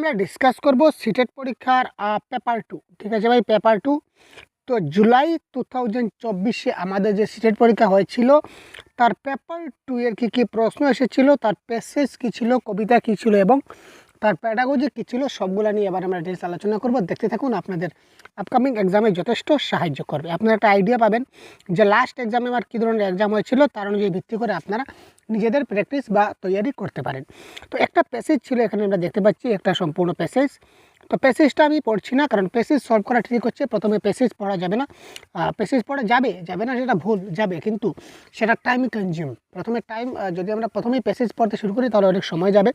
আমরা ডিসকাস করব সিটেট পরীক্ষার পেপার 2। ঠিক আছে ভাই, পেপার 2। তো জুলাই 2024 আমাদের যে সিটেট পরীক্ষা হয়েছিল তার পেপার 2 এর কী কী প্রশ্ন এসেছিল, তার প্যাসেজ কী ছিল, কবিতা কী ছিল এবং তার প্যাডাগজি কী ছিল, সবগুলো নিয়ে এবার আমরা ডিটেলস আলোচনা করব। দেখতে থাকুন, আপনাদের আপকামিং এক্সামে যথেষ্ট সাহায্য করবে। আপনারা একটা আইডিয়া পাবেন যে লাস্ট এক্সামে আমার কী ধরনের এক্সাম হয়েছিল, তার অনুযায়ী ভিত্তি করে আপনারা নিজেদের প্র্যাকটিস বা তৈরি করতে পারেন। তো একটা প্যাসেজ ছিল এখানে আমরা দেখতে পাচ্ছি, একটা সম্পূর্ণ প্যাসেজ। তো প্যাসেজটা আমি পড়ছি না, কারণ প্যাসেজ সলভ করা ঠিক হচ্ছে। প্রথমে প্যাসেজ পড়া যাবে না, প্যাসেজ পড়া যাবে না সেটা ভুল, যাবে, কিন্তু সেটা টাইম কনজিউম। প্রথমে টাইম, যদি আমরা প্রথমেই প্যাসেজ পড়তে শুরু করি তাহলে অনেক সময় যাবে।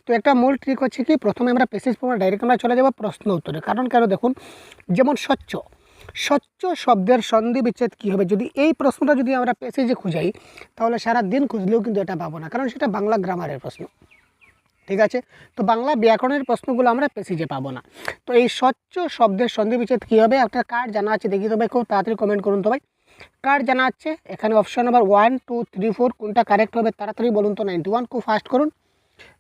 তো একটা মূল ট্রিক হচ্ছে কি, প্রথমে আমরা প্যাসেজ পড়া ডাইরেক্ট আমরা চলে যাবো প্রশ্ন উত্তরে। কারণ কেন দেখুন, যেমন স্বচ্ছ শব্দের সন্ধি বিচ্ছেদ কী হবে, যদি এই প্রশ্নটা যদি আমরা প্যাসেজে খুঁজাই তাহলে সারা দিন খুঁজলেও কিন্তু এটা পাবো না, কারণ সেটা বাংলা গ্রামারের প্রশ্ন। ঠিক আছে, তো বাংলা ব্যাকরণের প্রশ্নগুলো আমরা প্যাসেজে পাবো না। তো এই স্বচ্ছ শব্দের সন্ধি বিচ্ছেদ কী হবে, আপনার কার জানা আছে দেখি তো ভাই, খুব তাড়াতাড়ি কমেন্ট করুন তো ভাই, কার জানা আছে? এখানে অপশন নাম্বার 1, 2, 3, 4 কোনটা কারেক্ট হবে তাড়াতাড়ি বলুন তো। 91, খুব ফাস্ট করুন।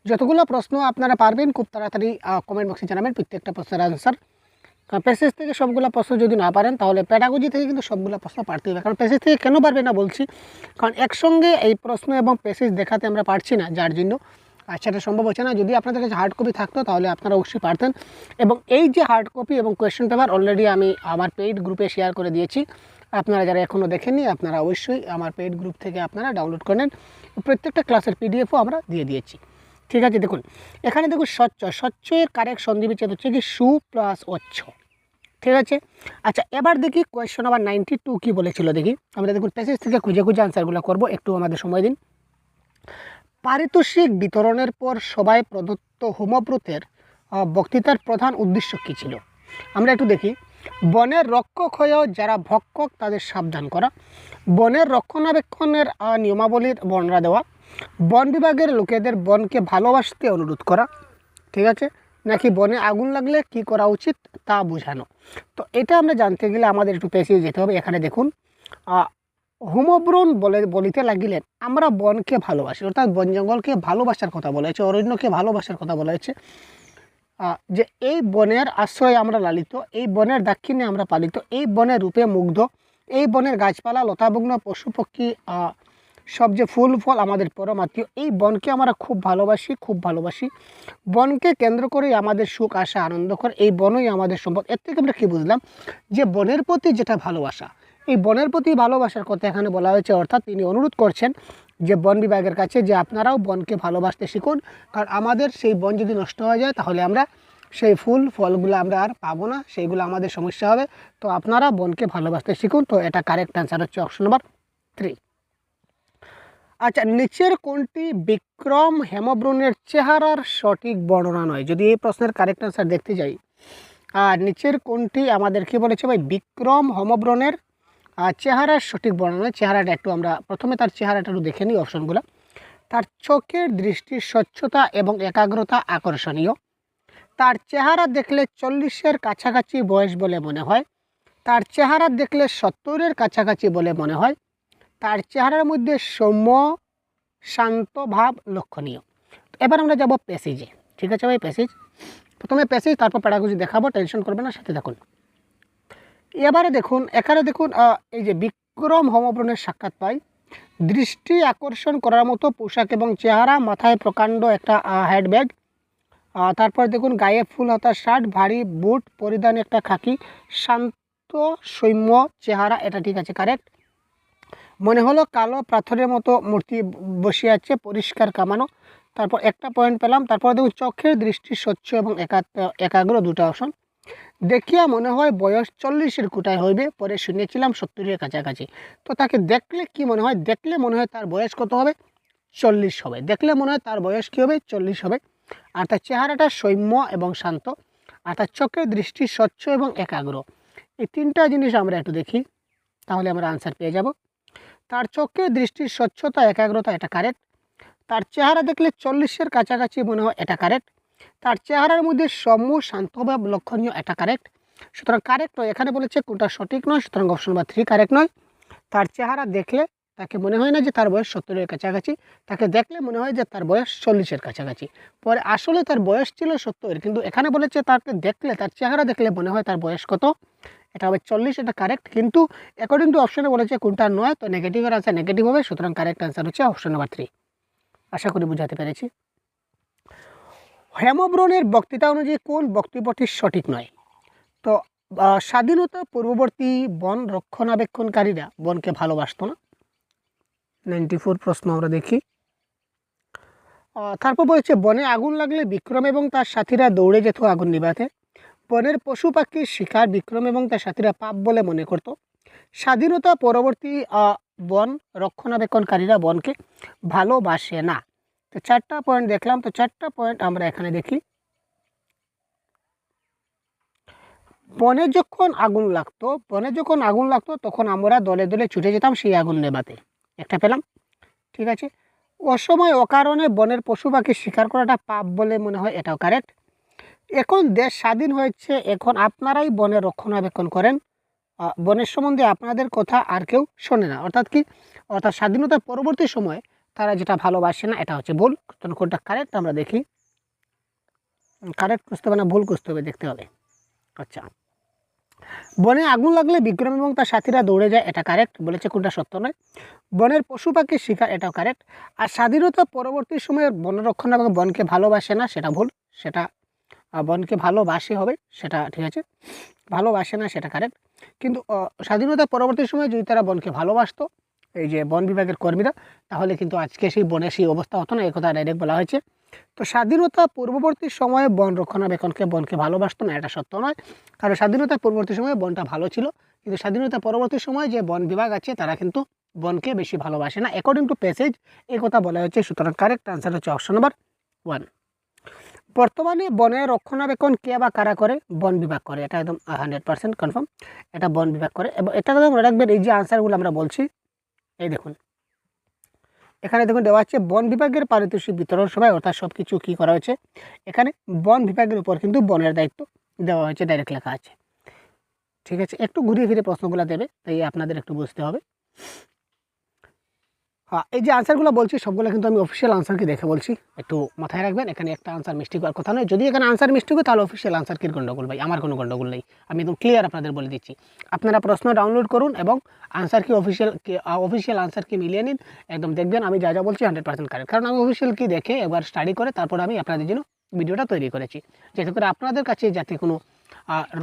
যতগুলো প্রশ্ন আপনারা পারবেন খুব তাড়াতাড়ি কমেন্ট বক্সে জানাবেন প্রত্যেকটা প্রশ্নের আনসার। কারণ প্যাসেজ থেকে সবগুলো প্রশ্ন যদি না পারেন তাহলে প্যাডাগজি থেকে কিন্তু সবগুলো প্রশ্ন পারতে হবে। কারণ প্যাসেজ থেকে কেন পারবে না বলছি, কারণ একসঙ্গে এই প্রশ্ন এবং প্যাসেজ দেখাতে আমরা পারছি না, যার জন্য সেটা সম্ভব হচ্ছে না। যদি আপনাদের কাছে হার্ড কপি থাকতো তাহলে আপনারা অবশ্যই পারতেন। এবং এই যে হার্ড কপি এবং কোয়েশ্চেন পেপার অলরেডি আমি আমার পেইড গ্রুপে শেয়ার করে দিয়েছি। আপনারা যারা এখনও দেখেননি আপনারা অবশ্যই আমার পেইড গ্রুপ থেকে আপনারা ডাউনলোড করে নেন। প্রত্যেকটা ক্লাসের পিডিএফও আমরা দিয়ে দিয়েছি। ঠিক আছে, দেখুন এখানে দেখুন স্বচ্ছের কারেক্ট সন্ধি বিচ্ছেদ হচ্ছে কি সু প্লাস অচ্ছ। ঠিক আছে, আচ্ছা এবার দেখি কোয়েশ্চন নাম্বার 92 কী বলেছিল দেখি। আমরা দেখুন প্যাসেজ থেকে খুঁজে আনসারগুলো করবো, একটু আমাদের সময় দিন। পারিতোষিক বিতরণের পর সবাই প্রদত্ত হোমব্রতের বক্তৃতার প্রধান উদ্দেশ্য কী ছিল? আমরা একটু দেখি। বনের রক্ষক হয়েও যারা ভক্ষক তাদের সাবধান করা, বনের রক্ষণাবেক্ষণের নিয়মাবলীর বর্ণনা দেওয়া, বন বিভাগের লোকেদের বনকে ভালোবাসতে অনুরোধ করা, ঠিক আছে, নাকি বনে আগুন লাগলে কি করা উচিত তা বোঝানো। তো এটা আমরা জানতে গেলে আমাদের একটু পেছিয়ে যেতে হবে। এখানে দেখুন হোমব্রণ বলিতে লাগিলেন আমরা বনকে ভালোবাসি, অর্থাৎ বন জঙ্গলকে ভালোবাসার কথা বলা হয়েছে, অরণ্যকে ভালোবাসার কথা বলা হয়েছে। যে এই বনের আশ্রয়ে আমরা লালিত, এই বনের দাক্ষিণ্যে আমরা পালিত, এই বনের রূপে মুগ্ধ, এই বনের গাছপালা লতাবগ্ন পশু পক্ষী সব যে ফুল ফল আমাদের পরমাত্মীয়, এই বনকে আমরা খুব ভালোবাসি। বনকে কেন্দ্র করেই আমাদের সুখ আশা আনন্দ করে, এই বনই আমাদের সম্পদ। এর থেকে আমরা কী বুঝলাম, যে বনের প্রতি যেটা ভালোবাসা, এই বনের প্রতি ভালোবাসার কথা এখানে বলা হয়েছে। অর্থাৎ তিনি অনুরোধ করছেন যে বন বিভাগের কাছে যে আপনারাও বনকে ভালোবাসতে শিখুন, কারণ আমাদের সেই বন যদি নষ্ট হয়ে যায় তাহলে আমরা সেই ফুল ফলগুলো আমরা আর পাবো না, সেইগুলো আমাদের সমস্যা হবে। তো আপনারা বনকে ভালোবাসতে শিখুন। তো এটা কারেক্ট অ্যান্সার হচ্ছে অপশন নাম্বার 3। আচ্ছা, নিচের কোনটি বিক্রম হেমব্রণের চেহারার সঠিক বর্ণনা নয়? যদি এই প্রশ্নের কারেক্ট অ্যান্সার দেখতে যাই, আর নিচের কোনটি আমাদের কি বলেছে ভাই, বিক্রম হেমব্রণের চেহারার সঠিক বর্ণনা। চেহারাটা একটু আমরা প্রথমে তার চেহারাটা একটু দেখে নিই অপশনগুলো। তার চোখের দৃষ্টির স্বচ্ছতা এবং একাগ্রতা আকর্ষণীয়, তার চেহারা দেখলে 40-এর কাছাকাছি বয়স বলে মনে হয়, তার চেহারা দেখলে 70-এর কাছাকাছি বলে মনে হয়, তার চেহারার মধ্যে সৌম্য শান্ত ভাব লক্ষণীয়। এবার আমরা যাব প্যাসেজে। ঠিক আছে ভাই, প্যাসেজ, প্রথমে প্যাসেজ তারপর প্যাডাগজি দেখাবো, টেনশন করবেন না, সাথে থাকুন। এবারে দেখুন, এখানে দেখুন এই যে বিক্রম হেমব্রণের সাক্ষাৎ পাই, দৃষ্টি আকর্ষণ করার মতো পোশাক এবং চেহারা, মাথায় প্রকাণ্ড একটা হ্যান্ডব্যাগ, তারপর দেখুন গায়ে ফুল হাতা শার্ট, ভারী বুট পরিধান, একটা খাকি, শান্ত সৌম্য চেহারা, এটা ঠিক আছে কারেক্ট। মনে হলো কালো পাথরের মতো মূর্তি বসে আছে, পরিষ্কার কামানো, তারপর একটা পয়েন্ট পেলাম। তারপর দেখুন চোখের দৃষ্টি স্বচ্ছ এবং একাগ্র, দুটো অপশন। দেখিয়া মনে হয় বয়স 40-এর কোটায় হইবে, পরে শুনেছিলাম 70-এর কাছাকাছি। তো তাকে দেখলে কি মনে হয়, দেখলে মনে হয় তার বয়স কত হবে, 40 হবে। দেখলে মনে হয় তার বয়স কী হবে, 40 হবে। আর তার চেহারাটা সৌম্য এবং শান্ত, আর তার চোখের দৃষ্টি স্বচ্ছ এবং একাগ্র। এই তিনটা জিনিস আমরা একটু দেখি, তাহলে আমরা আনসার পেয়ে যাব। তার চোখের দৃষ্টির স্বচ্ছতা একাগ্রতা, এটা কারেক্ট। তার চেহারা দেখলে 40-এর কাছাকাছি মনে হয়, এটা কারেক্ট। তার চেহারার মধ্যে সৌম্য শান্তভাব লক্ষণীয়, এটা কারেক্ট। সুতরাং কারেক্ট নয়, এখানে বলেছে কোনটা সঠিক নয়, সুতরাং অপশন নাম্বার 3 কারেক্ট নয়। তার চেহারা দেখলে তাকে মনে হয় না যে তার বয়স 70-এর কাছাকাছি, তাকে দেখলে মনে হয় যে তার বয়স 40-এর কাছাকাছি। পরে আসলে তার বয়স ছিল 70, কিন্তু এখানে বলেছে তাকে দেখলে, তার চেহারা দেখলে মনে হয় তার বয়স কত, এটা হবে 40, এটা কারেক্ট। কিন্তু অ্যাকর্ডিং টু অপশনে বলেছে কোনটা নয়, তো নেগেটিভের আনসার নেগেটিভ হবে, সুতরাং কারেক্ট আনসার হচ্ছে অপশন নাম্বার 3। আশা করি বুঝাতে পেরেছি। হেমব্রমের বক্তৃতা অনুযায়ী কোন বক্তব্যটি সঠিক নয়? তো স্বাধীনতা পূর্ববর্তী বন রক্ষণাবেক্ষণকারীরা বনকে ভালোবাসত না, 94 প্রশ্ন আমরা দেখি। তারপর বলছে বনে আগুন লাগলে বিক্রম এবং তার সাথীরা দৌড়ে যেত আগুন নিভাতে। বনের পশু পাখির শিকার বিক্রম এবং তার সাথীরা পাপ বলে মনে করত। স্বাধীনতা পরবর্তী বন রক্ষণাবেক্ষণকারীরা বনকে ভালোবাসে না। তো 4টা পয়েন্ট দেখলাম, তো 4টা পয়েন্ট আমরা এখানে দেখি। বনে যখন আগুন লাগতো তখন আমরা দলে দলে ছুটে যেতাম সেই আগুন নেভাতে, একটা পেলাম, ঠিক আছে। অসময় অকারণে বনের পশু পাখি শিকার করাটা পাপ বলে মনে হয়, এটাও কারেক্ট। এখন দেশ স্বাধীন হয়েছে, এখন আপনারাই বনের রক্ষণাবেক্ষণ করেন, বনের সম্বন্ধে আপনাদের কথা আর কেউ শোনে না, অর্থাৎ কি, অর্থাৎ স্বাধীনতার পরবর্তী সময়ে তারা যেটা ভালোবাসে না, এটা হচ্ছে ভুল। কোনটা কারেক্ট আমরা দেখি, কারেক্ট খুঁজতে হবে না ভুল খুঁজতে হবে, দেখতে হবে। আচ্ছা, বনে আগুন লাগলে বিক্রম এবং তার সাথীরা দৌড়ে যায়, এটা কারেক্ট, বলেছে কোনটা সত্য নয়। বনের পশু পাখির শিকার, এটাও কারেক্ট। আর স্বাধীনতা পরবর্তী সময়ে বন রক্ষণাবেক্ষণ বনকে ভালোবাসে না, সেটা ভুল, সেটা বনকে ভালোবাসে হবে, সেটা ঠিক আছে, ভালোবাসে না সেটা কারেক্ট। কিন্তু স্বাধীনতা পরবর্তী সময়ে যদি তারা বনকে ভালোবাসতো, এই যে বন বিভাগের কর্মীরা, তাহলে কিন্তু আজকে সেই বনের সেই অবস্থা হতো না, এই কথা ডাইরেক্ট বলা হয়েছে। তো স্বাধীনতা পূর্ববর্তী সময়ে বন বনকে ভালোবাসতো না, এটা সত্য নয়, কারণ স্বাধীনতা পূর্ববর্তী সময়ে বনটা ভালো ছিল, কিন্তু স্বাধীনতা পরবর্তী সময়ে যে বন বিভাগ আছে তারা কিন্তু বনকে বেশি ভালোবাসে না, অ্যাকর্ডিং টু প্যাসেজ এই কথা বলা হয়েছে, সুতরাং কারেক্ট আনসার হচ্ছে অপশন নাম্বার 1। বর্তমানে বনের রক্ষণাবেক্ষণ কে বা কারা করে? বন বিভাগ করে, এটা একদম 100% কনফার্ম, এটা বন বিভাগ করে। এবং এটা একদম মনে রাখবেন, এই যে আনসারগুলো আমরা বলছি, এই দেখুন এখানে দেখুন দেওয়া আছে বন বিভাগের পারিতোষিক বিতরণ সভায়, অর্থাৎ সব কিছু কী করা হয়েছে এখানে বন বিভাগের উপর কিন্তু বনের দায়িত্ব দেওয়া হয়েছে, ডাইরেক্ট লেখা আছে, ঠিক আছে। একটু ঘুরিয়ে ফিরে প্রশ্নগুলো দেবে, তাই আপনাদের একটু বুঝতে হবে। এই যে আনসারগুলো বলছি সবগুলো কিন্তু আমি অফিসিয়াল আনসারকে দেখে বলছি, একটু মাথায় রাখবেন, এখানে একটা আনসার মিস্টেক হওয়ার কথা নয়। যদি এখানে আনসার মিস্টেক হয় তাহলে অফিসিয়াল আনসার কি গন্ডগোল ভাই, আমার কোনো গন্ডগোল নেই, আমি একদম ক্লিয়ার আপনাদের বলে দিচ্ছি। আপনারা প্রশ্ন ডাউনলোড করুন এবং আনসার কি অফিসিয়াল আনসার কি মিলিয়ে নিন, একদম দেখবেন আমি যা যা বলছি 100% কারেক্ট, কারণ আমি অফিসিয়াল কি দেখে একবার স্টাডি করে তারপর আমি আপনাদের জন্য ভিডিওটা তৈরি করেছি, যাতে করে আপনাদের কাছে যাতে কোনো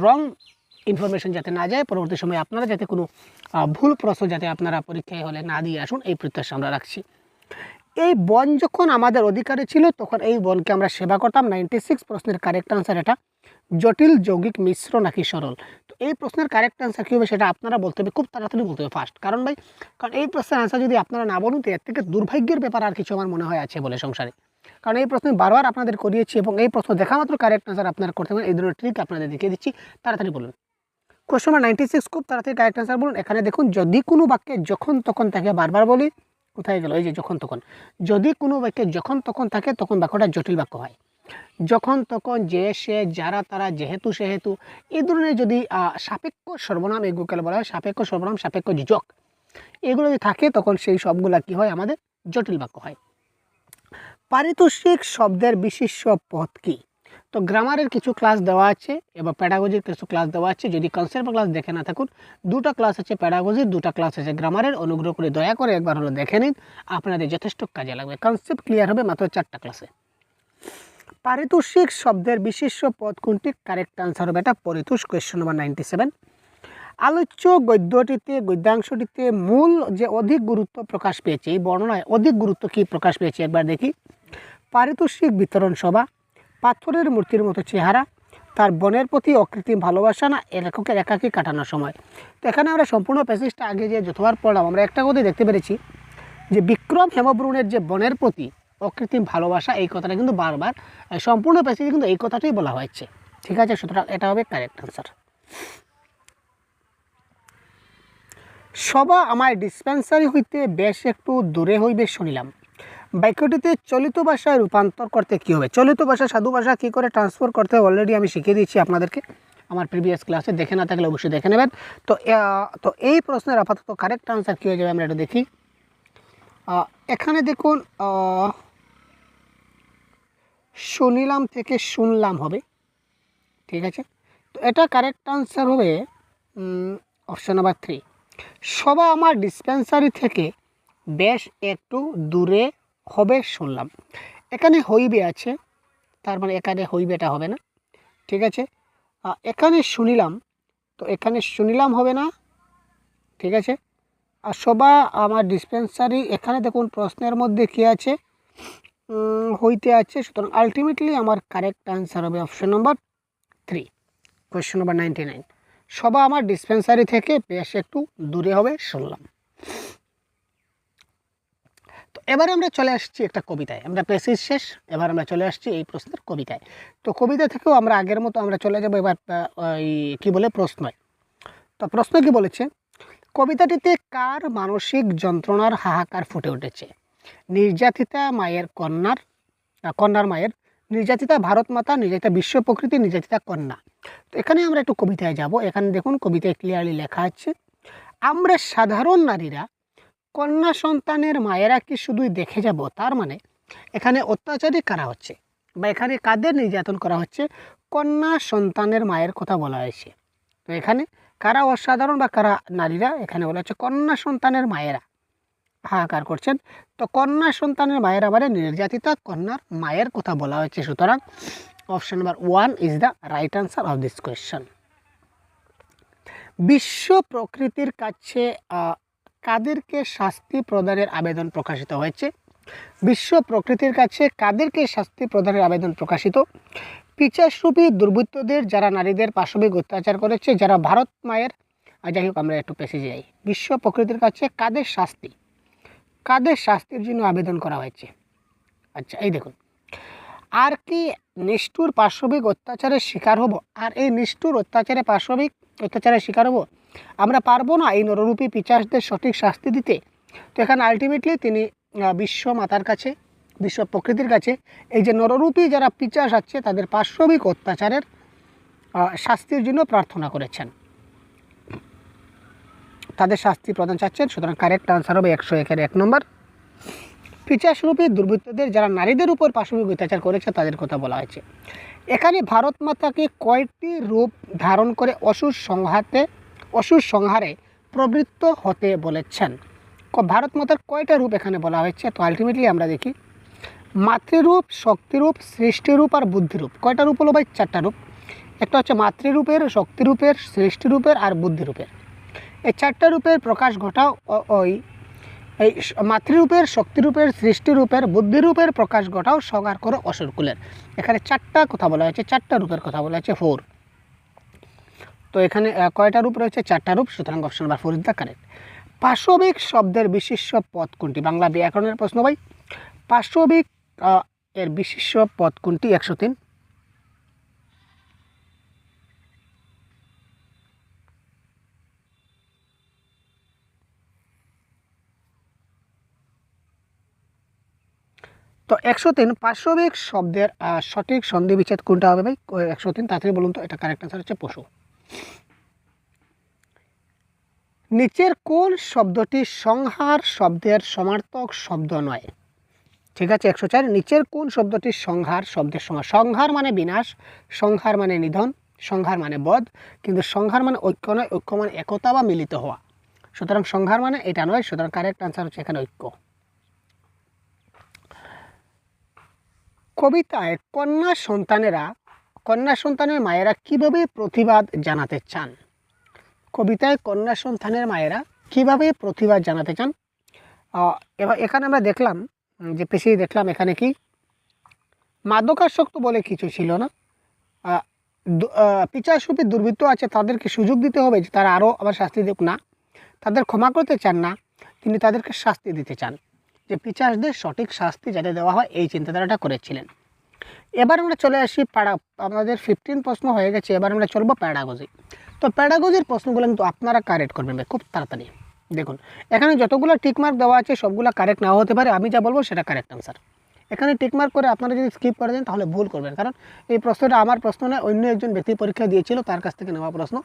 রং ইনফরমেশন যাতে না যায়, পরবর্তী সময়ে আপনারা যাতে কোনো ভুল প্রশ্ন যাতে আপনারা পরীক্ষায় হলে না দিয়ে আসুন, এই প্রত্যাশা আমরা রাখছি। এই বন যখন আমাদের অধিকারে ছিল তখন এই বনকে আমরা সেবা করতাম। 96 প্রশ্নের কারেক্ট আনসার এটা। জটিল যৌগিক মিশ্র নাকি সরল? তো এই প্রশ্নের কারেক্ট আনসার কী হবে সেটা আপনারা বলতে হবে, খুব তাড়াতাড়ি বলতে হবে ফার্স্ট, কারণ ভাই, কারণ এই প্রশ্নের আনসার যদি আপনারা না বলুন তো এর থেকে দুর্ভাগ্যের ব্যাপার আর কিছু আমার মনে হয় আছে বলে সংসারে, কারণ এই প্রশ্ন বারবার আপনাদের করিয়েছি এবং এই প্রশ্ন দেখা মাত্র কারেক্ট আনসার আপনারা করতে পারেন। এই ধরনের ট্রিক আপনাদের দেখিয়ে দিচ্ছি, তাড়াতাড়ি বলুন। কোশ্চেন নাম্বার 96, খুব তাড়াতাড়ি কারেক্ট আনসার বলুন। এখানে দেখুন, যদি কোনো বাক্যে যখন তখন থাকে, বারবার বলি, কোথায় গেল এই যে যখন তখন, যদি কোনো বাক্যে যখন তখন থাকে তখন বাক্যটা জটিল বাক্য হয়। যখন তখন, যে সে, যারা তারা, যেহেতু সেহেতু, এই ধরনের যদি সাপেক্ষ সর্বনাম, এগুলোকে বলা হয় সাপেক্ষ সর্বনাম, সাপেক্ষ যোজক, এগুলো যদি থাকে তখন সেই সবগুলা কি হয়, আমাদের জটিল বাক্য হয়। পারিতোষিক শব্দের বিশিষ্ট পদ কি? তো গ্রামারের কিছু ক্লাস দেওয়া আছে এবং প্যাডাগজির কিছু ক্লাস দেওয়া আছে, যদি কনসেপ্ট ক্লাস দেখে না থাকুন, দুটো ক্লাস আছে প্যাডাগজির, দুটো ক্লাস আছে গ্রামারের, অনুগ্রহ করে দয়া করে একবার হলো দেখে নিন, আপনাদের যথেষ্ট কাজে লাগবে, কনসেপ্ট ক্লিয়ার হবে মাত্র 4টা ক্লাসে। পারিতোষিক শব্দের বিশিষ্ট পদ কোনটি? কারেক্ট আনসার হবে এটা পরিতোষ, কোয়েশ্চন নাম্বার 97। আলোচ্য গদ্যাংশটিতে মূল যে অধিক গুরুত্ব প্রকাশ পেয়েছে, এই বর্ণনায় অধিক গুরুত্ব কি প্রকাশ পেয়েছে একবার দেখি। পারিতোষিক বিতরণ সভা, পাথরের মূর্তির মতো চেহারা, তার বনের প্রতি অকৃত্রিম ভালোবাসা, না লেখকের একাকী কাটানোর সময়। তো এখানে আমরা সম্পূর্ণ প্যাসেজটা আগে যে যতবার পড়লাম আমরা একটা কথাই দেখতে পেরেছি যে বিক্রম হেমব্রমের যে বনের প্রতি অকৃত্রিম ভালোবাসা, এই কথাটা কিন্তু বারবার সম্পূর্ণ প্যাসেজে কিন্তু এই কথাটাই বলা হয়েছে, ঠিক আছে, সুতরাং এটা হবে কারেক্ট আনসার। সভা আমায় ডিসপেন্সারি হইতে বেশ একটু দূরে হইবে শুনিলাম, বাক্যটিতে চলিত ভাষায় রূপান্তর করতে কী হবে? চলিত ভাষা সাধু ভাষা কী করে ট্রান্সফার করতে হবে অলরেডি আমি শিখিয়ে দিচ্ছি আপনাদেরকে আমার প্রিভিয়াস ক্লাসে, দেখে না থাকলে অবশ্যই দেখে নেবেন। তো এই প্রশ্নের আপাতত কারেক্ট আনসার কী হয়ে যাবে আমরা একটু দেখি। এখানে দেখুন শুনিলাম থেকে শুনলাম হবে, ঠিক আছে। তো এটা কারেক্ট আনসার হবে অপশন নাম্বার 3। সবা আমার ডিসপেন্সারি থেকে বেশ একটু দূরে হবে শুনলাম। এখানে হইবে আছে, তার মানে এখানে হইবেটা হবে না, ঠিক আছে। এখানে শুনিলাম, তো এখানে শুনিলাম হবে না, ঠিক আছে। আর সবা আমার ডিসপেন্সারি, এখানে দেখুন প্রশ্নের মধ্যে কী আছে, হইতে আছে, সুতরাং আলটিমেটলি আমার কারেক্ট আনসার হবে অপশন নম্বর 3, কোয়েশ্চেন নম্বর 99। সবা আমার ডিসপেন্সারি থেকে বেশ একটু দূরে হবে শুনলাম। তো এবারে আমরা চলে আসছি একটা কবিতায়, আমরা প্যাসেজ শেষ, এবার আমরা চলে আসছি এই প্রশ্নের কবিতায়। তো কবিতা থেকেও আমরা আগের মতো আমরা চলে যাবো এবার ওই কী বলে প্রশ্নয়। তো প্রশ্ন কি বলেছে, কবিতাটিতে কার মানসিক যন্ত্রণার হাহাকার ফুটে উঠেছে? নির্যাতিতা মায়ের কন্যার মায়ের, নির্যাতিতা ভারত মাতা, নির্যাতিতা বিশ্ব প্রকৃতি, নির্যাতিতা কন্যা। তো এখানে আমরা একটু কবিতায় যাব। এখানে দেখুন কবিতায় ক্লিয়ারলি লেখা আছে, আমরা সাধারণ নারীরা কন্যা সন্তানের মায়েরা কি শুধুই দেখে যাব, তার মানে এখানে অত্যাচারী কারা হচ্ছে বা এখানে কাদের নির্যাতন করা হচ্ছে? কন্যা সন্তানের মায়ের কথা বলা হয়েছে। তো এখানে কারা অসাধারণ বা কারা নারীরা, এখানে বলা হচ্ছে কন্যা সন্তানের মায়েরা হাহাকার করছেন। তো কন্যা সন্তানের মায়েরা মানে নির্যাতিতা কন্যার মায়ের কথা বলা হয়েছে, সুতরাং option number 1 is the right answer of this question. বিশ্ব প্রকৃতির কাছে কাদেরকে শাস্তি প্রদানের আবেদন প্রকাশিত হয়েছে? বিশ্ব প্রকৃতির কাছে কাদেরকে শাস্তি প্রদানের আবেদন প্রকাশিত? পিচাসরূপী দুর্বৃত্তদের, যারা নারীদের পাশবিক অত্যাচার করেছে, যারা ভারত মায়ের, যাই হোক আমরা একটু পেছে যাই। বিশ্ব প্রকৃতির কাছে কাদের শাস্তির জন্য আবেদন করা হয়েছে? আচ্ছা এই দেখুন, আর কি নিষ্ঠুর পাশবিক অত্যাচারের শিকার হব? আর এই নিষ্ঠুর পাশবিক অত্যাচারের শিকার হব? আমরা পারবো না এই নররূপী পিচাসদের সঠিক শাস্তি দিতে? তো এখানে আলটিমেটলি তিনি বিশ্ব মাতার কাছে, বিশ্ব প্রকৃতির কাছে এই যে নররূপী যারা পিচাস আছে তাদের পাশবিক অত্যাচারের শাস্তির জন্য প্রার্থনা করেছেন, তাদের শাস্তি প্রদান চাচ্ছেন। সুতরাং কারেক্ট আনসার হবে 101-এর 1 নম্বর। পিচাসরূপী দুর্বৃত্তদের, যারা নারীদের উপর পাশবিক অত্যাচার করেছে তাদের কথা বলা হয়েছে। এখানে ভারত মাতাকে কয়েকটি রূপ ধারণ করে অসুর সংহারে প্রবৃত্ত হতে বলেছেন। ভারত মাতার কয়টা রূপ এখানে বলা হয়েছে? তো আলটিমেটলি আমরা দেখি, মাতৃরূপ, শক্তিরূপ, সৃষ্টিরূপ আর বুদ্ধিরূপ। কয়টা রূপ হলো ভাই? 4টা রূপ। একটা হচ্ছে মাতৃরূপের, শক্তিরূপের, সৃষ্টিরূপের আর বুদ্ধিরূপের। এই 4টা রূপের প্রকাশ ঘটাও এই মাতৃরূপের, শক্তিরূপের, সৃষ্টিরূপের, বুদ্ধিরূপের প্রকাশ ঘটাও সংহার করো অসুরকুলের। এখানে 4টা কথা বলা হয়েছে, 4টা রূপের কথা বলা হয়েছে, 4। তো এখানে কয়টা রূপ রয়েছে? 4টা রূপ, সুতরাং option number 4 is the correct. পাশবিক শব্দের বিশিষ্ট পদ কোনটি? বাংলা ব্যাকরণের প্রশ্ন ভাই। পাশবিক এর বিশিষ্ট পদ কোনটি? 103। তো 103 পাশবিক শব্দের সঠিক সন্ধি বিচ্ছেদ কোনটা হবে ভাই? 103 তাড়াতাড়ি বলুন তো, এটা কারেক্ট আনসার হচ্ছে পশু। নিচের কোন শব্দটি সংহার শব্দের সমার্থক শব্দ নয়? ঠিক আছে, 104 নিচের কোন শব্দটি সংহার শব্দের সমার্থক? সংহার মানে বিনাশ, সংহার মানে নিধন, সংহার মানে বধ, কিন্তু সংহার মানে ঐক্য নয়, ঐক্য মানে একতা বা মিলিত হওয়া। সুতরাং সংহার মানে এটা নয়, সুতরাং কারেক্ট আনসার হচ্ছে এখানে ঐক্য। কবিতায় কন্যা সন্তানের মায়েরা কিভাবে প্রতিবাদ জানাতে চান? কবিতায় কন্যা সন্তানের মায়েরা কিভাবে প্রতিবাদ জানাতে চান? এবার এখানে আমরা দেখলাম যে পেছিয়ে দেখলাম এখানে কি মাদকাসক্ত বলে কিছু ছিল না। পিচাসরূপী দুর্বৃত্ত আছে, তাদেরকে সুযোগ দিতে হবে যে তারা আরও আবার শাস্তি দেখ না, তাদের ক্ষমা করতে চান না, তিনি তাদেরকে শাস্তি দিতে চান, যে পিচাসদের সঠিক শাস্তি যাতে দেওয়া হয়, এই চিন্তাধারাটা করেছিলেন। এবার আমরা চলে আসি আমাদের 15 প্রশ্ন হয়ে গেছে, এবার আমরা চলবো প্যাডাগজি। তো প্যাডাগজির প্রশ্নগুলো কিন্তু আপনারা কারেক্ট করবেন খুব তাড়াতাড়ি। দেখুন এখানে যতগুলো টিকমার্ক দেওয়া আছে সবগুলো কারেক্ট নাও হতে পারে, আমি যা বলবো সেটা কারেক্ট আনসার। এখানে টিকমার্ক করে আপনারা যদি স্কিপ করে দেন তাহলে ভুল করবেন, কারণ এই প্রশ্নটা আমার প্রশ্ন নয়, অন্য একজন ব্যক্তি পরীক্ষা দিয়েছিল তার কাছ থেকে নেওয়া প্রশ্ন,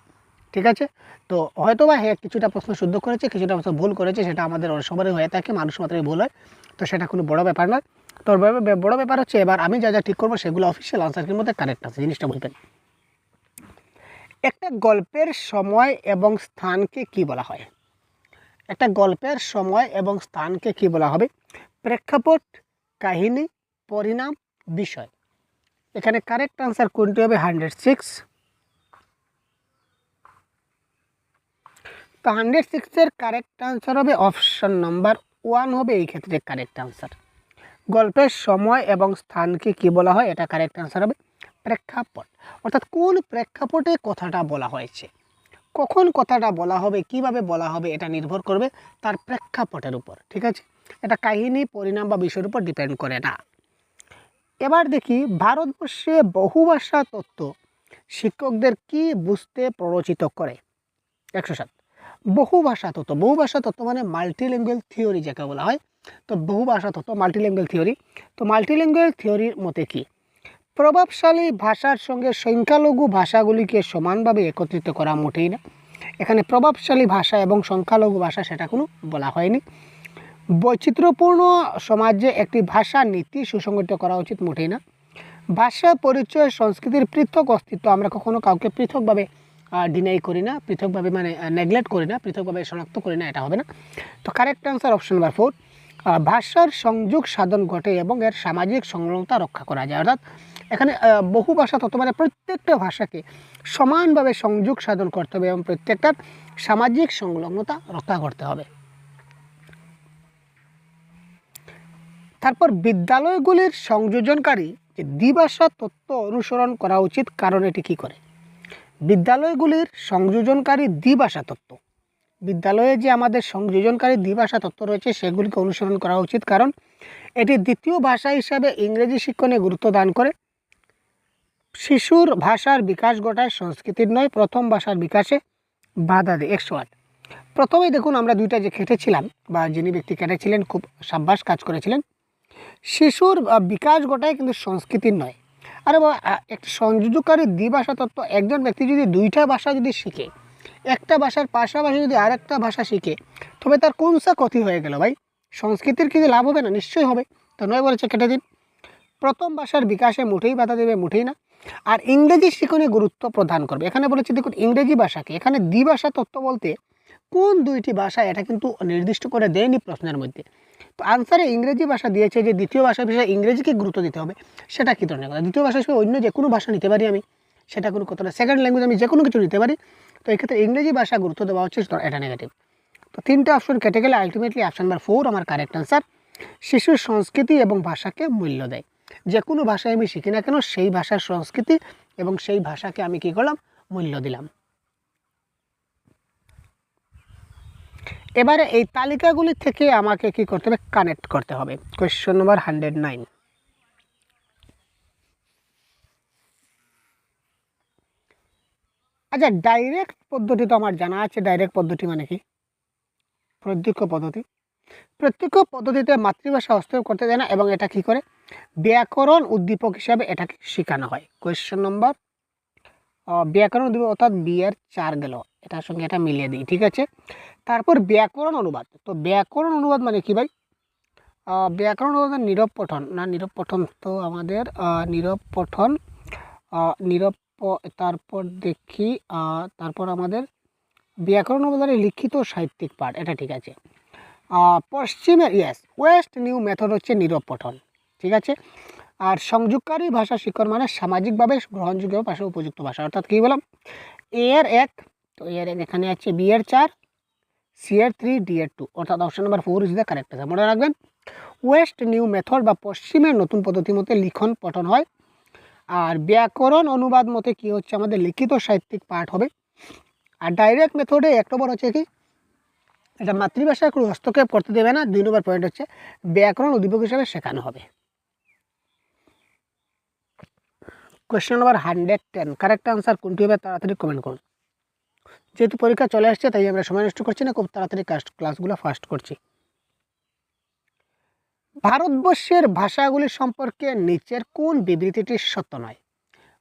ঠিক আছে। তো হয়তো বা হ্যাঁ কিছুটা প্রশ্ন শুদ্ধ করেছে, কিছুটা প্রশ্ন ভুল করেছে, সেটা আমাদের সবারই হয়ে থাকে, মানুষ মাত্রই ভুল হয়, তো সেটা কোনো বড় ব্যাপার নয়। তো বড় ব্যাপার হচ্ছে এবার আমি যা যা ঠিক করবো সেগুলো অফিসিয়াল আনসারের মধ্যে কারেক্ট আছে, জিনিসটা বুঝবেন। একটা গল্পের সময় এবং স্থানকে কি বলা হয়? একটা গল্পের সময় এবং স্থানকে কি বলা হবে? প্রেক্ষাপট, কাহিনী, পরিণাম, বিষয়। এখানে কারেক্ট আনসার কোনটি হবে? 106। তো 106-এর কারেক্ট আনসার হবে অপশন নাম্বার 1 হবে এই ক্ষেত্রে কারেক্ট আনসার। গল্পের সময় এবং স্থানকে কি বলা হয়? এটা কারেক্ট আনসার হবে প্রেক্ষাপট। অর্থাৎ কোন প্রেক্ষাপটে কথাটা বলা হয়েছে, কখন কথাটা বলা হবে, কিভাবে বলা হবে, এটা নির্ভর করবে তার প্রেক্ষাপটের উপর। ঠিক আছে, এটা কাহিনী, পরিণাম বা বিষয়ের উপর ডিপেন্ড করে না। এবার দেখি ভারতবর্ষে বহুভাষা তত্ত্ব শিক্ষকদের কি বুঝতে প্ররোচিত করে? 107। বহুভাষা তত্ত্ব মানে মাল্টিল্যাঙ্গুয়াল থিওরি যাকে বলা হয়। তো বহুভাষা তত্ত্ব মাল্টিল্যাঙ্গুয়াল থিওরি। তো মাল্টিল্যাঙ্গুয়াল থিওরির মতে কি? প্রভাবশালী ভাষার সঙ্গে সংখ্যালঘু ভাষাগুলিকে সমানভাবে একত্রিত করা মোটেই না। এখানে প্রভাবশালী ভাষা এবং সংখ্যালঘু ভাষা সেটা কোনো বলা হয়নি। বৈচিত্র্যপূর্ণ সমাজে একটি ভাষা নীতি সুসংগঠিত করা উচিত মোটেই না। ভাষা পরিচয় সংস্কৃতির পৃথক অস্তিত্ব আমরা কখনো কাউকে পৃথকভাবে ডিনাই করি না, পৃথকভাবে মানে নেগলেক্ট করি না, পৃথকভাবে শনাক্ত করি না, এটা হবে না। তো কারেক্ট আনসার অপশন নাম্বার 4। ভাষার সংযোগ সাধন ঘটে এবং এর সামাজিক সংলগ্নতা রক্ষা করা যায়। অর্থাৎ এখানে বহু ভাষা তত্ত্ব মানে প্রত্যেকটা ভাষাকে সমানভাবে সংযোগ সাধন করতে হবে এবং প্রত্যেকটার সামাজিক সংলগ্নতা রক্ষা করতে হবে। তারপর বিদ্যালয়গুলির সংযোজনকারী যে দ্বিভাষা তত্ত্ব অনুসরণ করা উচিত, কারণ এটি কী করে? বিদ্যালয়গুলির সংযোজনকারী দ্বিভাষা তত্ত্ব, বিদ্যালয়ে যে আমাদের সংযোজনকারী দ্বিভাষা তত্ত্ব রয়েছে সেগুলিকে অনুসরণ করা উচিত, কারণ এটি দ্বিতীয় ভাষা হিসাবে ইংরেজি শিক্ষণে গুরুত্ব দান করে, শিশুর ভাষার বিকাশ ঘটায়, সংস্কৃতির নয় প্রথম ভাষার বিকাশে বাধা দেয়। 108। প্রথমেই দেখুন আমরা দুইটা যে কেটেছিলাম বা যিনি ব্যক্তি কেটেছিলেন খুব সাব্বাস কাজ করেছিলেন। শিশুর বিকাশ ঘটায় কিন্তু সংস্কৃতির নয়। আরে বাবা, একটা সংযোজকারী দ্বিভাষা তত্ত্ব, একজন ব্যক্তি যদি দুইটা ভাষা যদি শিখে, একটা ভাষার পাশাপাশি যদি আর একটা ভাষা শিখে, তবে তার কোনসা ক্ষতি হয়ে গেল ভাই? সংস্কৃতির কি লাভ হবে না? নিশ্চয়ই হবে। তো নয় বলেছে কেটে দিন। প্রথম ভাষার বিকাশে মুঠেই বাধা দেবে, মুঠেই না। আর ইংরেজি শিখনে গুরুত্ব প্রদান করবে। এখানে বলেছে দেখুন ইংরেজি ভাষাকে, এখানে দ্বিভাষা তত্ত্ব বলতে কোন দুইটি ভাষা এটা কিন্তু নির্দিষ্ট করে দেয়নি প্রশ্নের মধ্যে। তো আনসারে ইংরেজি ভাষা দিয়েছে যে দ্বিতীয় ভাষা বিষয়ে ইংরেজিকে গুরুত্ব দিতে হবে, সেটা কী ধরনের কথা? দ্বিতীয় ভাষা হিসেবে অন্য যে কোনো ভাষা নিতে পারি আমি, সেটা কোনো কথা না। সেকেন্ড ল্যাঙ্গুয়েজ আমি যে কোনো কিছু নিতে পারি, তো এক্ষেত্রে ইংরেজি ভাষা গুরুত্ব দেওয়া হচ্ছে, এটা নেগেটিভ। তো তিনটা অপশন কেটে গেলে আলটিমেটলি অপশন নাম্বার 4 আমার কারেক্ট আনসার। শিশুর সংস্কৃতি এবং ভাষাকে মূল্য দেয়। যে কোনো ভাষায় আমি শিখি না কেন, সেই ভাষার সংস্কৃতি এবং সেই ভাষাকে আমি কী করলাম? মূল্য দিলাম। এবারে এই তালিকাগুলি থেকে আমাকে কি করতে হবে? কানেক্ট করতে হবে। Question number 109। আচ্ছা, ডাইরেক্ট পদ্ধতি তো আমার জানা আছে। ডাইরেক্ট পদ্ধতি মানে কি? প্রত্যক্ষ পদ্ধতি। প্রত্যক্ষ পদ্ধতিতে মাতৃভাষা হস্তক্ষেপ করতে দেয় না এবং এটা কি করে? ব্যাকরণ উদ্দীপক হিসাবে এটাকে শেখানো হয়। কোয়েশ্চন নম্বর ব্যাকরণ উদ্দীপক, অর্থাৎ বিয়ের 4 গেল, এটার সঙ্গে এটা মিলিয়ে দিই। ঠিক আছে, তারপর ব্যাকরণ অনুবাদ। তো ব্যাকরণ অনুবাদ মানে কি ভাই? ব্যাকরণ অনুবাদ নীরব পঠন না, নীরব পঠন তো আমাদের নীরব পঠন, নীরব, তারপর দেখি তারপর আমাদের ব্যাকরণ অনুবাদের লিখিত সাহিত্যিক পাঠ, এটা ঠিক আছে। পশ্চিমের ওয়েস্ট নিউ মেথড হচ্ছে নীরব পঠন। ঠিক আছে। আর সংযোগকারী ভাষা শিক্ষণ মানে সামাজিকভাবে গ্রহণযোগ্য ভাষা, উপযুক্ত ভাষা। অর্থাৎ কী বললাম? এ এর 1, তো এ এর 1 এখানে আছে, বি এর 4, সি এর 3, ডি এর 2, অর্থাৎ option number 4 is the correct answer. মনে রাখবেন, ওয়েস্ট নিউ মেথড বা পশ্চিমের নতুন পদ্ধতি মতে লিখন পঠন হয়। আর ব্যাকরণ অনুবাদ মতে কি হচ্ছে? আমাদের লিখিত সাহিত্যিক পাঠ হবে। আর ডাইরেক্ট মেথডে 1 নম্বর হচ্ছে কি? এটা মাতৃভাষায় কোনো হস্তক্ষেপ করতে দেবে না। 2 নম্বর পয়েন্ট হচ্ছে ব্যাকরণ উদ্দীপক হিসাবে শেখানো হবে। কোয়েশ্চেন নাম্বার 110, কারেক্ট আনসার কোনটি হবে? তাড়াতাড়ি কমেন্ট করুন। যেহেতু পরীক্ষা চলে আসছে তাই আমরা সময় নষ্ট করছি না, খুব তাড়াতাড়ি ক্লাসগুলো ফাস্ট করছি। ভারতবর্ষের ভাষাগুলি সম্পর্কে নিচের কোন বিবৃতিটি সত্য নয়?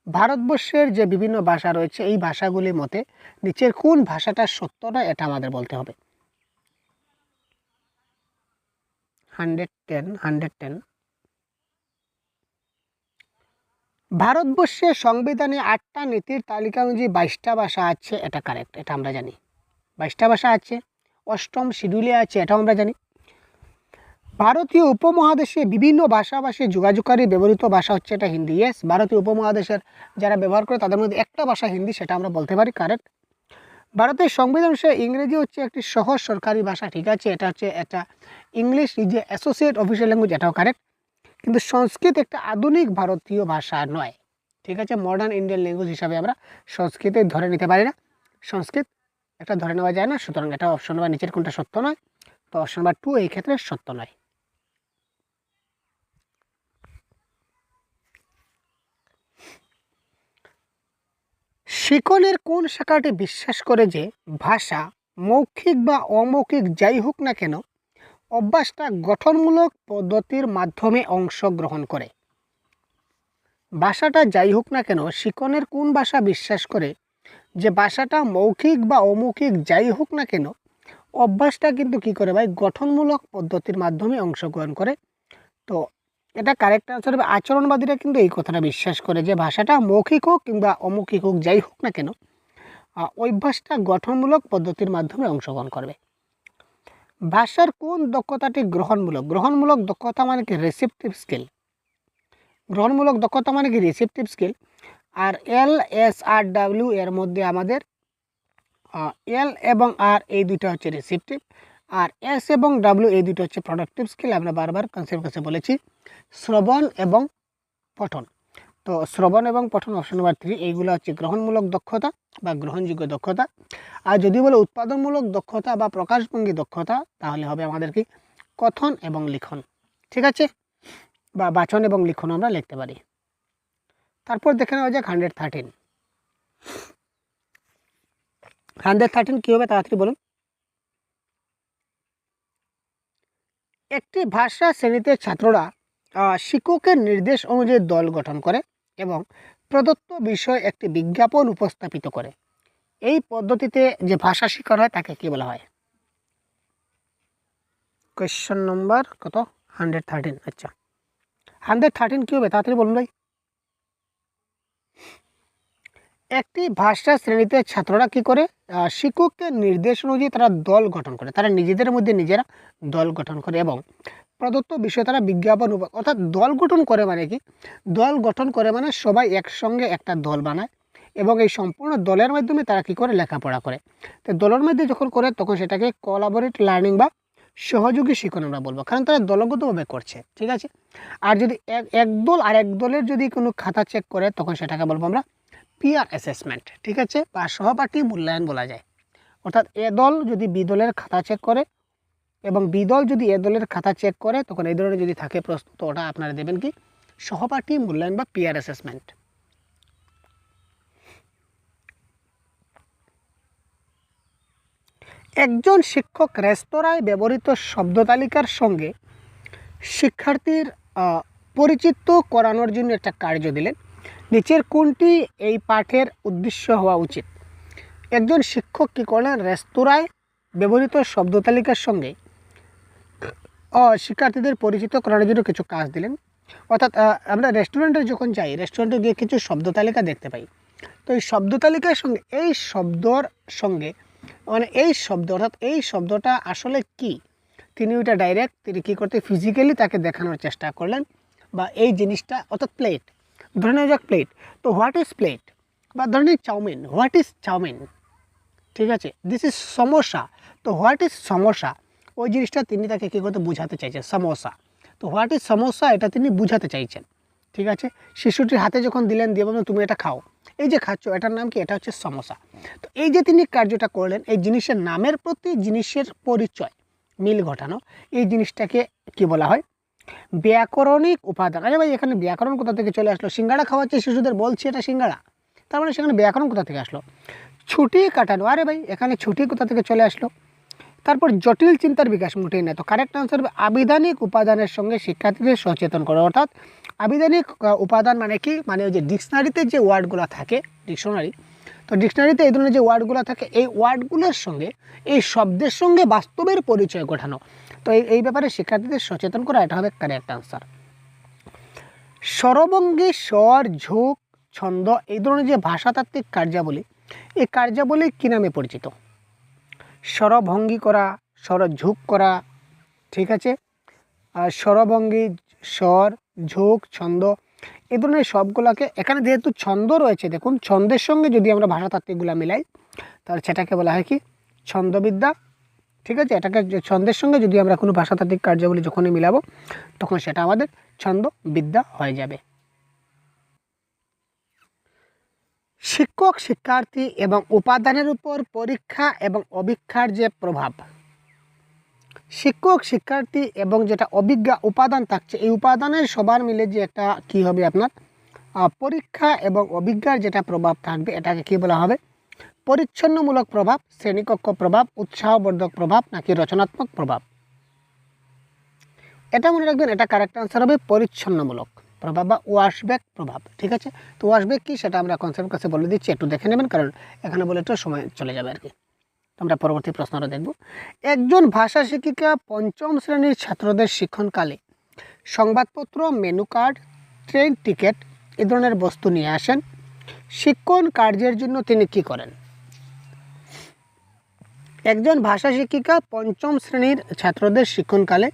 ভারতবর্ষের যে বিভিন্ন ভাষা রয়েছে এই ভাষাগুলির মতে নিচের কোন ভাষাটা সত্য নয় এটা আমাদের বলতে হবে। 110 ভারতবর্ষের সংবিধানে 8টা নীতির তালিকা অনুযায়ী 22টা ভাষা আছে, এটা কারেক্ট, এটা আমরা জানি। 22টা ভাষা আছে, 8ম শিডিউলে আছে, এটাও আমরা জানি। ভারতীয় উপমহাদেশে বিভিন্ন ভাষাভাষী যোগাযোগকারী ব্যবহৃত ভাষা হচ্ছে এটা হিন্দি। ইয়েস, ভারতীয় উপমহাদেশের যারা ব্যবহার করে তাদের মধ্যে একটা ভাষা হিন্দি, সেটা আমরা বলতে পারি, কারেক্ট। ভারতের সংবিধান অনুসারে ইংরেজি হচ্ছে একটি সহজ সরকারি ভাষা, ঠিক আছে, এটা English is a associate official language, এটাও কারেক্ট। কিন্তু সংস্কৃত একটা আধুনিক ভারতীয় ভাষা নয়, ঠিক আছে, মডার্ন ইন্ডিয়ান ল্যাঙ্গুয়েজ হিসাবে আমরা সংস্কৃতে ধরে নিতে পারি না, সংস্কৃত একটা ধরে নেওয়া যায় না, সুতরাং এটা অপশন নাম্বার নিচের কোনটা সত্য নয়, তো অপশন নাম্বার 2 এই ক্ষেত্রে সত্য নয়। শিকনের কোন শাখাটি বিশ্বাস করে যে ভাষা মৌখিক বা অমৌখিক যাই হোক না কেন অভ্যাসটা গঠনমূলক পদ্ধতির মাধ্যমে অংশগ্রহণ করে? ভাষাটা যাই হোক না কেন শিকনের কোন ভাষা বিশ্বাস করে যে ভাষাটা মৌখিক বা অমৌখিক যাই হোক না কেন অভ্যাসটা কিন্তু কি করে ভাই, গঠনমূলক পদ্ধতির মাধ্যমে অংশগ্রহণ করে। তো এটা কারেক্ট আনসার হবে। আচরণবাদীরা কিন্তু এই কথাটা বিশ্বাস করে যে ভাষাটা মৌখিক হোক কিংবা অমৌখিক হোক যাই হোক না কেন অভ্যাসটা গঠনমূলক পদ্ধতির মাধ্যমে অংশগ্রহণ করবে। ভাষার কোন দক্ষতাটি গ্রহণমূলক? গ্রহণমূলক দক্ষতা মানে কি রিসেপটিভ স্কিল, গ্রহণমূলক দক্ষতা মানে কি রিসেপটিভ স্কিল। আর LSRW এর মধ্যে আমাদের L এবং R এই দুটো হচ্ছে রিসেপটিভ, আর S এবং W এই দুটো হচ্ছে প্রোডাক্টিভ স্কিল। আমরা বারবার কনসেপ্ট কাছে বলেছি শ্রবণ এবং পঠন। তো শ্রবণ এবং পঠন অপশন নাম্বার 3 এইগুলো হচ্ছে গ্রহণমূলক দক্ষতা বা গ্রহণযোগ্য দক্ষতা। আর যদি বলে উৎপাদনমূলক দক্ষতা বা প্রকাশভঙ্গি দক্ষতা তাহলে হবে আমাদের কি কথন এবং লিখন, ঠিক আছে, বা বাচন এবং লিখন আমরা লিখতে পারি। তারপর দেখে নেওয়া যাক 113 কী হবে তাড়াতাড়ি বলুন। একটি ভাষা শ্রেণীতে ছাত্ররা শিক্ষকের নির্দেশ অনুযায়ী দল গঠন করে এবং প্রদত্ত বিষয় একটি বিজ্ঞাপন উপস্থাপিত করে। এই পদ্ধতিতে যে ভাষা শেখানো হয় তাকে কি বলা হয়? কোয়েশ্চন নম্বর কত? 113। আচ্ছা 113 কী হবে তাড়াতাড়ি বলুন ভাই। একটি ভাষা শ্রেণীতে ছাত্ররা কি করে, শিক্ষকের নির্দেশ অনুযায়ী তারা দল গঠন করে, তারা নিজেদের মধ্যে নিজেরা দল গঠন করে এবং প্রদত্ত বিষয় তারা বিজ্ঞাপন অর্থাৎ দল গঠন করে মানে কি, দল গঠন করে মানে সবাই একসঙ্গে একটা দল বানায় এবং এই সম্পূর্ণ দলের মাধ্যমে তারা কি করে লেখাপড়া করে। তো দলের মধ্যে যখন করে তখন সেটাকে কোলাবোরেট লার্নিং বা সহযোগী শিক্ষণ আমরা বলবো, কারণ তারা দলগতভাবে করছে, ঠিক আছে। আর যদি এক দল আর এক দলের যদি কোনো খাতা চেক করে তখন সেটাকে বলবো আমরা পিয়ার অ্যাসেসমেন্ট, ঠিক আছে, বা সহপাঠী মূল্যায়ন বলা যায়। অর্থাৎ এ দল যদি বি দলের খাতা চেক করে এবং বি দল যদি এ দলের খাতা চেক করে তখন এই ধরনের যদি থাকে প্রশ্ন তো ওটা আপনারা দেবেন কি সহপাঠী মূল্যায়ন বা পিয়ার অ্যাসেসমেন্ট। একজন শিক্ষক রেস্তোরাঁয় ব্যবহৃত শব্দ তালিকার সঙ্গে শিক্ষার্থীর পরিচিত করানোর জন্য একটা কার্য দিলেন, নিচের কোনটি এই পাঠের উদ্দেশ্য হওয়া উচিত? একজন শিক্ষক কী করলেন, রেস্তোরাঁয় ব্যবহৃত শব্দ তালিকার সঙ্গে শিক্ষার্থীদের পরিচিত করানোর জন্য কিছু কাজ দিলেন। অর্থাৎ আমরা রেস্টুরেন্টে যখন যাই, রেস্টুরেন্টে গিয়ে কিছু শব্দ তালিকা দেখতে পাই, তো এই শব্দ তালিকার সঙ্গে এই শব্দর সঙ্গে মানে এই শব্দ অর্থাৎ এই শব্দটা আসলে কি তিনি ওইটা ডাইরেক্ট তিনি কী করতে ফিজিক্যালি তাকে দেখানোর চেষ্টা করলেন, বা এই জিনিসটা অর্থাৎ প্লেট, ধরে নেওয়া যাক প্লেট, তো হোয়াট ইজ প্লেট, বা ধরে নিই চাউমিন, হোয়াট ইজ চাউমিন, ঠিক আছে, দিস ইজ সমোসা, তো হোয়াট ইজ সমোসা, ওই জিনিসটা তিনি তাকে কী করতে বোঝাতে চাইছেন সমোসা, তো হোয়াট ইজ সমোসা এটা তিনি বুঝাতে চাইছেন, ঠিক আছে। শিশুটির হাতে যখন দিলেন দিয়ে বলুন তুমি এটা খাও, এই যে খাচ্ছ এটার নাম কি, এটা হচ্ছে সমোসা। তো এই যে তিনি কার্যটা করলেন এই জিনিসের নামের প্রতি জিনিসের পরিচয় মিল ঘটানো, এই জিনিসটাকে কি বলা হয় ব্যাকরণিক উপাদান। আরে ভাই এখানে ব্যাকরণ কোথা থেকে চলে আসলো, সিঙ্গাড়া খাওয়াচ্ছে শিশুদের বলছি এটা সিঙ্গাড়া, তার মানে সেখানে ব্যাকরণ কোথা থেকে আসলো, ছুটি কাটানো, আরে ভাই এখানে ছুটি কোথা থেকে চলে আসলো, তারপর জটিল চিন্তার বিকাশ মোটেই নয়। তো কারেক্ট আনসার হবে আবিধানিক উপাদানের সঙ্গে শিক্ষার্থীদের সচেতন করা। অর্থাৎ আবিধানিক উপাদান মানে কি, মানে ওই যে ডিকশনারিতে যে ওয়ার্ডগুলো থাকে, ডিকশনারি, তো ডিকশনারিতে এই ধরনের যে ওয়ার্ডগুলো থাকে এই ওয়ার্ডগুলোর সঙ্গে এই শব্দের সঙ্গে বাস্তবের পরিচয় ঘটানো। তো এই ব্যাপারে শিক্ষার্থীদের সচেতন করা, এটা হবে কারেক্ট আনসার। স্বরভঙ্গি, স্বর, ঝোঁক, ছন্দ এই ধরনের যে ভাষাতাত্ত্বিক কার্যাবলী, এই কার্যাবলী কী নামে পরিচিত? স্বরভঙ্গি করা, স্বরঝোঁক করা, ঠিক আছে, আর স্বরভঙ্গি, স্বর, ঝোঁক, ছন্দ এই ধরনের সবগুলোকে, এখানে যেহেতু ছন্দ রয়েছে, দেখুন ছন্দের সঙ্গে যদি আমরা ভাষাতাত্ত্বিকগুলো মিলাই তাহলে সেটাকে বলা হয় কি, ছন্দবিদ্যা। ঠিক আছে, এটাকে ছন্দের সঙ্গে যদি আমরা কোনো ভাষাতাত্ত্বিক কার্যাবলী যখনই মিলাবো তখন সেটা আমাদের ছন্দবিদ্যা হয়ে যাবে। শিক্ষক, শিক্ষার্থী এবং উপাদানের উপর পরীক্ষা এবং অভিক্ষার যে প্রভাব, শিক্ষক, শিক্ষার্থী এবং যেটা অভিজ্ঞা উপাদান থাকছে এই উপাদানের সবার মিলে যে একটা কি হবে আপনার পরীক্ষা এবং অভিজ্ঞার যেটা প্রভাব থাকবে এটাকে কি বলা হবে? পরিচ্ছন্নমূলক প্রভাব, শ্রেণীকক্ষ প্রভাব, উৎসাহবর্ধক প্রভাব নাকি রচনাত্মক প্রভাব? এটা মনে রাখবেন, এটা কারেক্ট আনসার হবে পরিচ্ছন্নমূলক প্রভাব বা ওয়াশব্যাক প্রভাব। ঠিক আছে, তো ওয়াশব্যাক কি সেটা আমরা কনসেপ্ট কাছে বলে দিচ্ছি, একটু দেখে নেবেন, কারণ এখানে বলে একটু সময় চলে যাবে আর কি। আমরা পরবর্তী প্রশ্নটা দেখব। একজন ভাষা শিক্ষিকা পঞ্চম শ্রেণীর ছাত্রদের শিক্ষণকালে সংবাদপত্র, মেনু কার্ড, ট্রেন টিকিট এই ধরনের বস্তু নিয়ে আসেন। শিক্ষণ কার্যের জন্য তিনি কি করেন? একজন ভাষা শিক্ষিকা পঞ্চম শ্রেণীর ছাত্রদের শিক্ষণকালে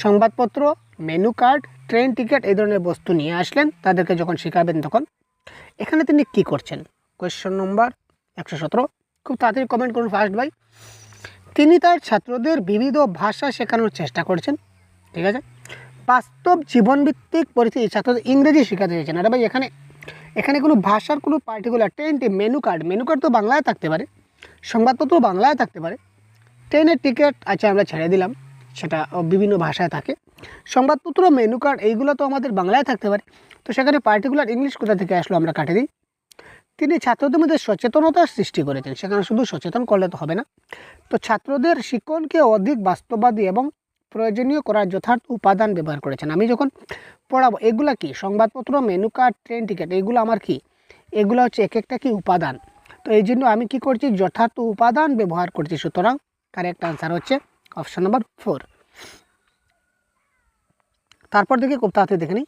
সংবাদপত্র, মেনু কার্ড, ট্রেন টিকিট এই ধরনের বস্তু নিয়ে আসলেন, তাদেরকে যখন শেখাবেন তখন এখানে তিনি কি করছেন? কোয়েশ্চন নম্বর 117। খুব তাড়াতাড়ি কমেন্ট করুন ফার্স্ট ভাই। তিনি তার ছাত্রদের বিবিধ ভাষা শেখানোর চেষ্টা করছেন। ঠিক আছে, বাস্তব জীবনভিত্তিক পরিস্থিতি, ছাত্রদের ইংরেজি শেখাতে চাইছেন। আরে ভাই এখানে কোনো ভাষার কোনো পার্টিকুলার, মেনু কার্ড তো বাংলায় থাকতে পারে, সংবাদপত্র বাংলায় থাকতে পারে, ট্রেনের টিকিট আচ্ছা আমরা ছেড়ে দিলাম, সেটা বিভিন্ন ভাষায় থাকে, সংবাদপত্র, মেনু কার্ড এইগুলো তো আমাদের বাংলায় থাকতে পারে, তো সেখানে পার্টিকুলার ইংলিশ কোথা থেকে আসলো আমরা কাটে দিই। তিনি ছাত্রদের মধ্যে সচেতনতার সৃষ্টি করেছেন, সেখানে শুধু সচেতন করলে তো হবে না, তো ছাত্রদের শিক্ষণকে অধিক বাস্তববাদী এবং প্রয়োজনীয় করার যথার্থ উপাদান ব্যবহার করেছেন। আমি যখন পড়াবো এগুলা কি, সংবাদপত্র, মেনু কার্ড, ট্রেন টিকিট এগুলো আমার কি, এগুলো হচ্ছে এক একটা কি উপাদান, তো এই জন্য আমি কি করছি, যথার্থ উপাদান ব্যবহার করছি। সুতরাং কারেক্ট আনসার হচ্ছে অপশন নম্বর 4। তারপর দেখি খুব তাড়াতাড়ি দেখে নিই।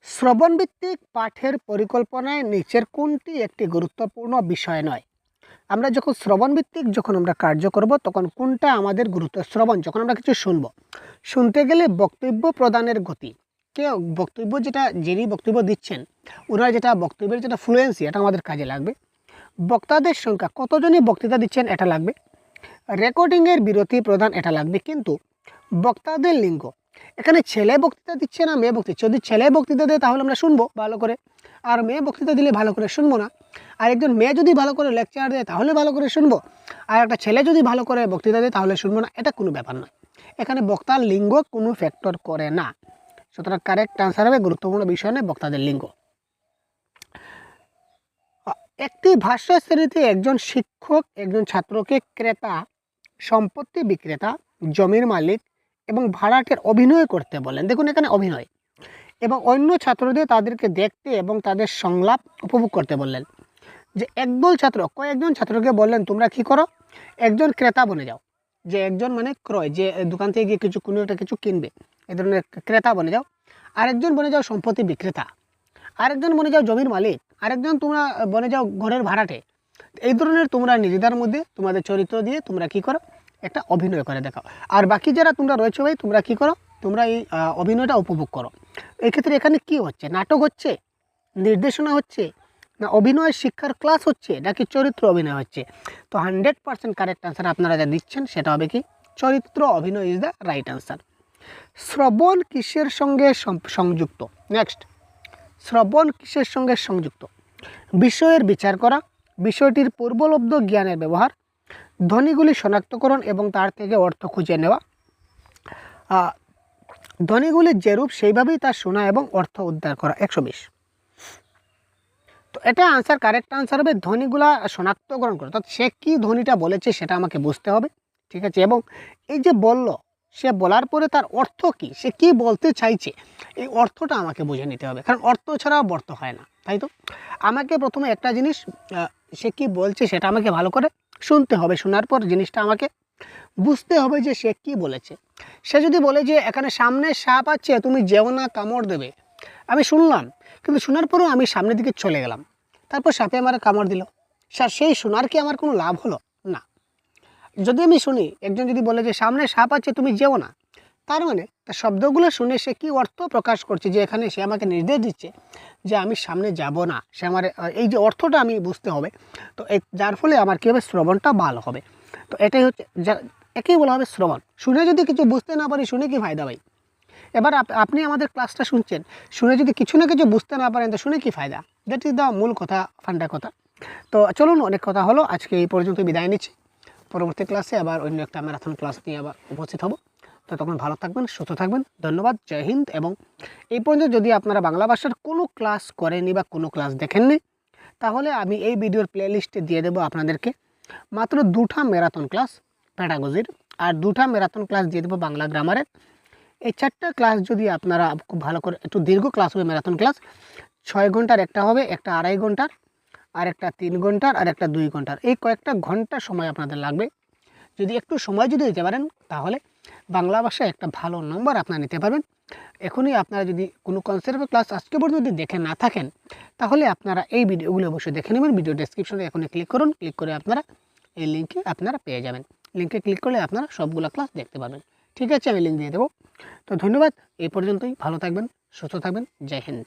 শ্রবণভিত্তিক পাঠের পরিকল্পনায় নিচের কোনটি একটি গুরুত্বপূর্ণ বিষয় নয়? আমরা যখন শ্রবণভিত্তিক যখন আমরা কার্য করব তখন কোনটা আমাদের গুরুত্ব? শ্রবণ, যখন আমরা কিছু শুনতে গেলে বক্তব্য প্রদানের গতি, বক্তব্য যেটা যিনি বক্তব্য দিচ্ছেন ওনার যেটা বক্তব্যের যেটা ফ্লুয়েন্সি এটা আমাদের কাজে লাগবে। বক্তাদের সংখ্যা, কতজনই বক্তৃতা দিচ্ছেন এটা লাগবে। রেকর্ডিংয়ের বিরতি প্রদান এটা লাগবে। কিন্তু বক্তাদের লিঙ্গ, এখানে ছেলে বক্তৃতা দিচ্ছে না মেয়ে বক্তৃতা, যদি ছেলে বক্তৃতা দেয় তাহলে আমরা শুনবো ভালো করে, আর মেয়ে বক্তৃতা দিলে ভালো করে শুনবো না। আর একজন মেয়ে যদি ভালো করে লেকচার দেয় তাহলে ভালো করে শুনবো, আর একটা ছেলে যদি ভালো করে বক্তৃতা দেয় তাহলে শুনবো না, এটা কোনো ব্যাপার নয়। এখানে বক্তার লিঙ্গ কোনো ফ্যাক্টর করে না। সুতরাং কারেক্ট আনসার হবে গুরুত্বপূর্ণ বিষয় নয় বক্তাদের লিঙ্গ। একটি ভাষা শ্রেণীতে একজন শিক্ষক একজন ছাত্রকে ক্রেতা, সম্পত্তি বিক্রেতা, জমির মালিক এবং ভাড়াটের অভিনয় করতে বলেন। দেখুন এখানে অভিনয়, এবং অন্য ছাত্রদের তাদেরকে দেখতে এবং তাদের সংলাপ উপভোগ করতে বললেন। যে একদল ছাত্র কয়েকজন ছাত্রকে বললেন তোমরা কি করো, একজন ক্রেতা বনে যাও, যে একজন মানে ক্রয়, যে দোকান থেকে গিয়ে কোনো একটা কিছু কিনবে, এই ধরনের ক্রেতা বনে যাও। আরেকজন বনে যাও সম্পত্তি বিক্রেতা, আরেকজন বনে যাও জমির মালিক, আরেকজন তোমরা বনে যাও ঘরের ভাড়াটে। এই ধরনের তোমরা নিজেদের মধ্যে তোমাদের চরিত্র দিয়ে তোমরা কি করো, একটা অভিনয় করে দেখাও। আর বাকি যারা তোমরা রয়েছে ভাই তোমরা কি করো, তোমরা এই অভিনয়টা উপভোগ করো। এক্ষেত্রে এখানে কি হচ্ছে, নাটক হচ্ছে, নির্দেশনা হচ্ছে, না অভিনয়ের শিক্ষার ক্লাস হচ্ছে, নাকি চরিত্র অভিনয় হচ্ছে? তো 100% কারেক্ট আনসার আপনারা যা দিচ্ছেন সেটা হবে কি, চরিত্র অভিনয় ইজ দ্য রাইট আনসার। শ্রবণ কিসের সঙ্গে সংযুক্ত? নেক্সট, শ্রবণ কিসের সঙ্গে সংযুক্ত? বিষয়ের বিচার করা, বিষয়টির পূর্বলব্ধ জ্ঞানের ব্যবহার, ধ্বনিগুলি শনাক্তকরণ এবং তার থেকে অর্থ খুঁজে নেওয়া, ধ্বনিগুলি যেরূপ সেইভাবেই তার শোনা এবং অর্থ উদ্ধার করা। 120। তো এটা আনসার, কারেক্ট আনসার হবে ধ্বনিগুলা শনাক্তকরণ করা। অর্থাৎ সে কী ধ্বনিটা বলেছে সেটা আমাকে বুঝতে হবে, ঠিক আছে। এবং এই যে বলল, সে বলার পরে তার অর্থ কী, সে কী বলতে চাইছে, এই অর্থটা আমাকে বুঝে নিতে হবে, কারণ অর্থ ছাড়া বর্ত হয় না, তাই তো। আমাকে প্রথমে একটা জিনিস সে কী বলছে সেটা আমাকে ভালো করে শুনতে হবে, শোনার পর জিনিসটা আমাকে বুঝতে হবে যে সে কী বলেছে। সে যদি বলে যে এখানে সামনে সাপ আছে, তুমি যেও না, কামড় দেবে, আমি শুনলাম, কিন্তু শোনার পরেও আমি সামনের দিকে চলে গেলাম, তারপর সাপে আমার কামড় দিল, সেই শোনার কি আমার কোনো লাভ হলো না। যদি আমি শুনি একজন যদি বলে যে সামনে সাপ আছে, তুমি যেও না, তার মানে তার শব্দগুলো শুনে সে কী অর্থ প্রকাশ করছে, যে এখানে সে আমাকে নির্দেশ দিচ্ছে যে আমি সামনে যাব না, সে আমার এই যে অর্থটা আমি বুঝতে হবে। তো যার ফলে আমার কী হবে, শ্রবণটা ভালো হবে। তো এটাই হচ্ছে একেই বলা হবে শ্রবণ। শুনে যদি কিছু বুঝতে না পারি, শুনে কি ফায়দা ভাই? এবার আপনি আমাদের ক্লাসটা শুনছেন, শুনে যদি কিছু না কিছু বুঝতে না পারেন, তো শুনে কি ফায়দা? দ্যাট ইজ দ্য মূল কথা, ফান্ডা কথা। তো চলুন, অনেক কথা হলো, আজকে এই পর্যন্ত বিদায় নিচ্ছি। পরবর্তী ক্লাসে আবার অন্য একটা ম্যারাথন ক্লাস নিয়ে আবার উপস্থিত হব। তো তখন ভালো থাকবেন, সুস্থ থাকবেন, ধন্যবাদ, জয় হিন্দ। এবং এই পর্যন্ত যদি আপনারা বাংলা ভাষার কোনো ক্লাস করেননি বা কোনো ক্লাস দেখেননি, তাহলে আমি এই ভিডিওর প্লেলিস্টে দিয়ে দেবো আপনাদেরকে মাত্র 2টা ম্যারাথন ক্লাস প্যাডাগজির, আর 2টা ম্যারাথন ক্লাস দিয়ে দেবো বাংলা গ্রামারের। এই 4টা ক্লাস যদি আপনারা খুব ভালো করে, একটু দীর্ঘ ক্লাস হবে ম্যারাথন ক্লাস, 6 ঘন্টার একটা হবে, একটা 2.5 ঘন্টার, আর একটা 3 ঘন্টার, আর একটা 2 ঘন্টার। এই কয়েকটা ঘন্টা সময় আপনাদের লাগবে। যদি একটু সময় যদি দিতে পারেন, তাহলে বাংলা ভাষায় একটা ভালো নম্বর আপনারা নিতে পারবেন। এখনই আপনারা যদি কোনো কনসেপ্টের ক্লাস আজকে পর্যন্ত যদি দেখে না থাকেন, তাহলে আপনারা এই ভিডিওগুলো অবশ্যই দেখে নেবেন। ভিডিও ডেসক্রিপশনে এখনই ক্লিক করুন, ক্লিক করে আপনারা এই লিঙ্কে আপনারা পেয়ে যাবেন। লিঙ্কে ক্লিক করলে আপনারা সবগুলো ক্লাস দেখতে পাবেন। ঠিক আছে, আমি লিঙ্ক দিয়ে দেবো। তো ধন্যবাদ, এই পর্যন্তই, ভালো থাকবেন, সুস্থ থাকবেন, জয় হিন্দ।